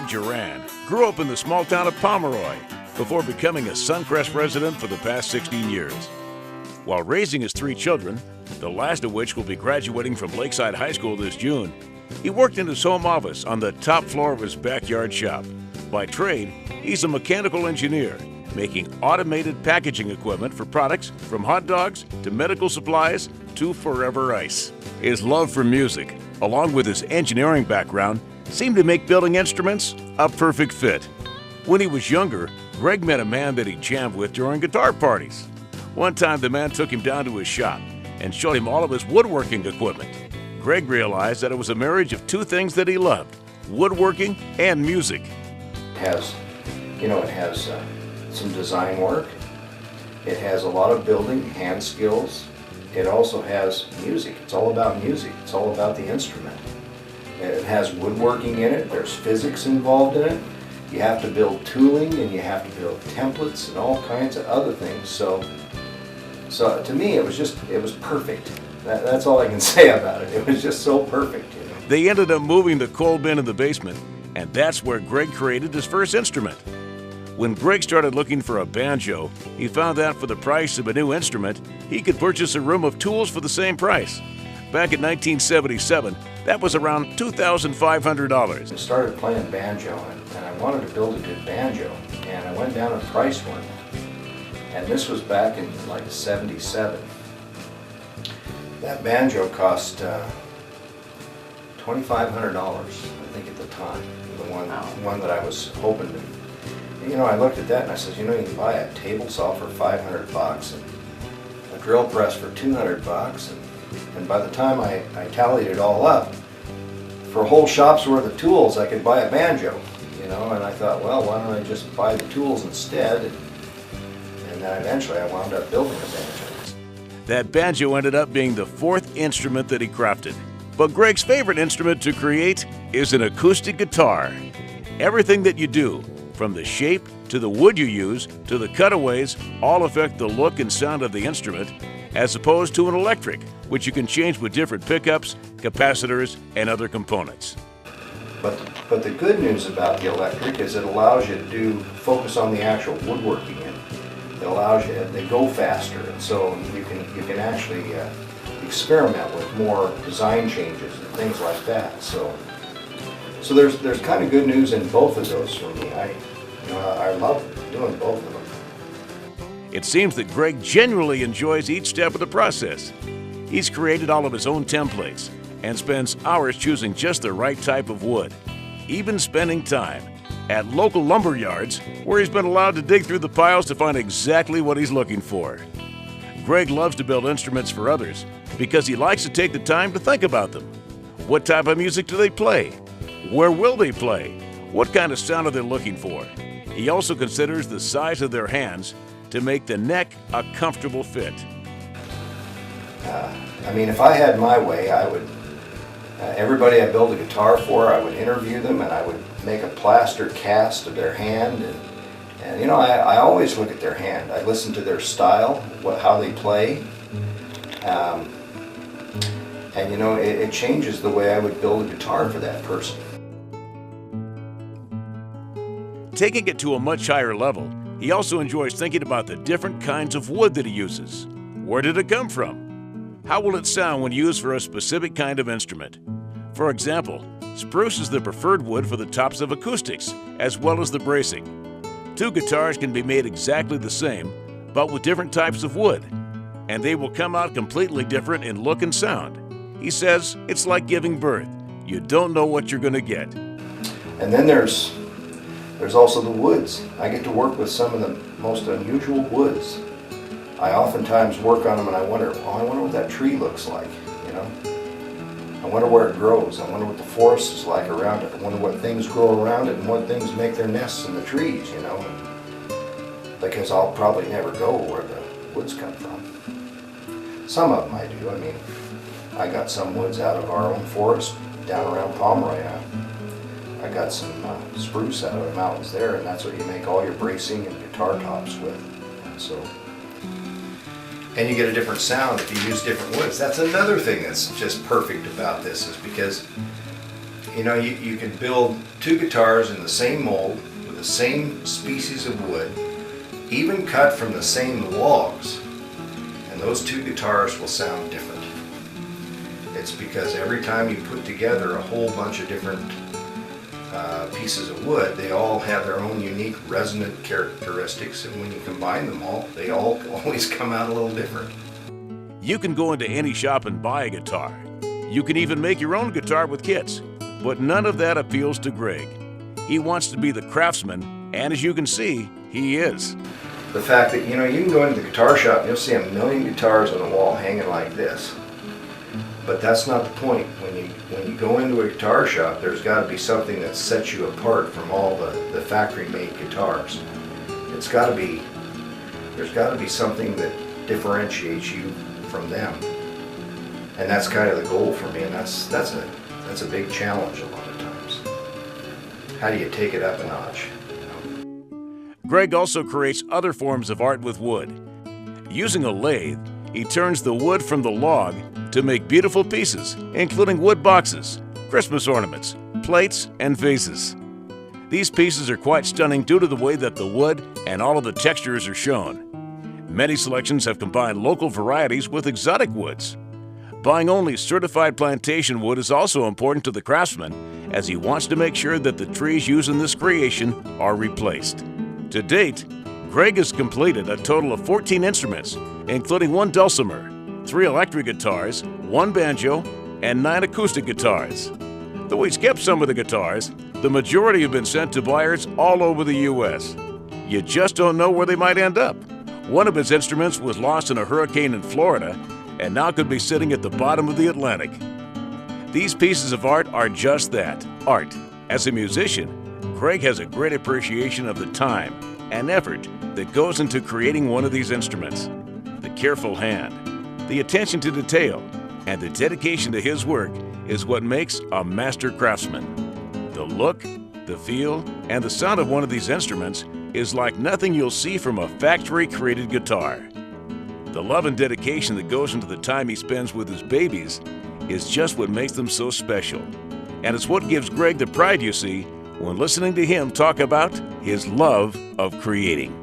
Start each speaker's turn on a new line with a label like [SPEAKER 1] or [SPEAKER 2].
[SPEAKER 1] Greg Juran grew up in the small town of Pomeroy before becoming a Suncrest resident for the past 16 years. While raising his 3 children, the last of which will be graduating from Lakeside High School this June, he worked in his home office on the top floor of his backyard shop. By trade, he's a mechanical engineer, making automated packaging equipment for products from hot dogs to medical supplies to Forever Ice. His love for music, along with his engineering background, seemed to make building instruments a perfect fit. When he was younger, Greg met a man that he jammed with during guitar parties. One time, the man took him down to his shop and showed him all of his woodworking equipment. Greg realized that it was a marriage of 2 things that he loved: woodworking and music.
[SPEAKER 2] It has some design work. It has a lot of building, hand skills. It also has music. It's all about music. It's all about the instrument. It has woodworking in it. There's physics involved in it. You have to build tooling and you have to build templates and all kinds of other things. So to me, it was perfect. That's all I can say about it. It was just so perfect.
[SPEAKER 1] They ended up moving the coal bin in the basement, and that's where Greg created his first instrument. When Greg started looking for a banjo, he found that for the price of a new instrument, he could purchase a room of tools for the same price. Back in 1977, that was around $2,500.
[SPEAKER 2] I started playing banjo, and I wanted to build a good banjo, and I went down and priced one. And this was back in like '77. That banjo cost $2,500, I think, at the time. The one that I was hoping to. I looked at that and I said, you can buy a table saw for $500 and a drill press for $200, and by the time I tallied it all up, for a whole shop's worth of tools, I could buy a banjo. And I thought, well, why don't I just buy the tools instead? And then eventually I wound up building a banjo.
[SPEAKER 1] That banjo ended up being the 4th instrument that he crafted. But Greg's favorite instrument to create is an acoustic guitar. Everything that you do, from the shape to the wood you use to the cutaways, all affect the look and sound of the instrument, as opposed to an electric, which you can change with different pickups, capacitors, and other components.
[SPEAKER 2] But the good news about the electric is it allows you to focus on the actual woodworking. It allows you, they go faster, and so you can actually experiment with more design changes and things like that. So there's kind of good news in both of those for me. I love doing both of them.
[SPEAKER 1] It seems that Greg genuinely enjoys each step of the process. He's created all of his own templates and spends hours choosing just the right type of wood, even spending time at local lumber yards where he's been allowed to dig through the piles to find exactly what he's looking for. Greg loves to build instruments for others because he likes to take the time to think about them. What type of music do they play? Where will they play? What kind of sound are they looking for? He also considers the size of their hands to make the neck a comfortable fit.
[SPEAKER 2] If I had my way, I would. Everybody I build a guitar for, I would interview them and I would make a plaster cast of their hand. And I always look at their hand. I listen to their style, how they play. It changes the way I would build a guitar for that person.
[SPEAKER 1] Taking it to a much higher level, he also enjoys thinking about the different kinds of wood that he uses. Where did it come from? How will it sound when used for a specific kind of instrument? For example, spruce is the preferred wood for the tops of acoustics, as well as the bracing. 2 guitars can be made exactly the same, but with different types of wood, and they will come out completely different in look and sound. He says it's like giving birth. You don't know what you're going to get.
[SPEAKER 2] And then there's also the woods. I get to work with some of the most unusual woods. I oftentimes work on them and I wonder what that tree looks like, I wonder where it grows. I wonder what the forest is like around it. I wonder what things grow around it and what things make their nests in the trees, Because I'll probably never go where the woods come from. Some of them I do. I got some woods out of our own forest down around Pomeroy. I got some spruce out of the mountains there, and that's what you make all your bracing and guitar tops with. And you get a different sound if you use different woods. That's another thing that's just perfect about this, is because You know, you can build two guitars in the same mold with the same species of wood, even cut from the same logs, and those two guitars will sound different. It's because every time you put together a whole bunch of different pieces of wood, they all have their own unique resonant characteristics, and when you combine them all, they all always come out a little different.
[SPEAKER 1] You can go into any shop and buy a guitar. You can even make your own guitar with kits, but none of that appeals to Greg. He wants to be the craftsman, and as you can see, he is.
[SPEAKER 2] The fact that, you know, you can go into the guitar shop and you'll see a million guitars on the wall hanging like this. But that's not the point. When you go into a guitar shop, there's got to be something that sets you apart from all the factory-made guitars. There's got to be something that differentiates you from them. And that's kind of the goal for me, and that's a big challenge a lot of times. How do you take it up a notch?
[SPEAKER 1] Greg also creates other forms of art with wood. Using a lathe, he turns the wood from the log to make beautiful pieces, including wood boxes, Christmas ornaments, plates, and vases. These pieces are quite stunning due to the way that the wood and all of the textures are shown. Many selections have combined local varieties with exotic woods. Buying only certified plantation wood is also important to the craftsman, as he wants to make sure that the trees used in this creation are replaced. To date, Greg has completed a total of 14 instruments, including 1 dulcimer, 3 electric guitars, 1 banjo, and 9 acoustic guitars. Though he's kept some of the guitars, the majority have been sent to buyers all over the U.S. You just don't know where they might end up. One of his instruments was lost in a hurricane in Florida and now could be sitting at the bottom of the Atlantic. These pieces of art are just that, art. As a musician, Greg has a great appreciation of the time and effort that goes into creating one of these instruments. The careful hand, the attention to detail, and the dedication to his work is what makes a master craftsman. The look, the feel, and the sound of one of these instruments is like nothing you'll see from a factory-created guitar. The love and dedication that goes into the time he spends with his babies is just what makes them so special. And it's what gives Greg the pride you see when listening to him talk about his love of creating.